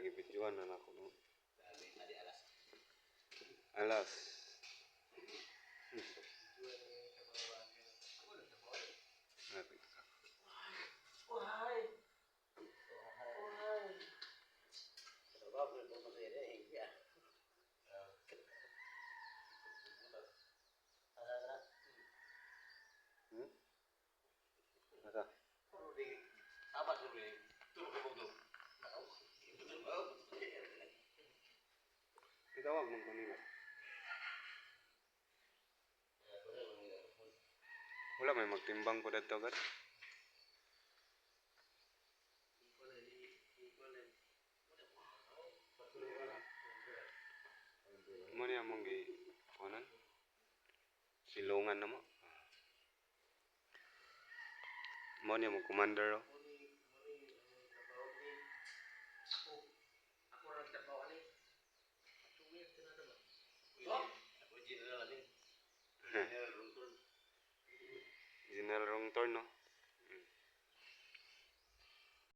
gibidyoan na ako no. Alas. Lapit ka. Asa? Itawag mo kanina. Wala may magtimbang ko dito agad. Mo niya mong gi kunan? Silungan na mo. Mo niya mo commander ro. General Rong Torn no.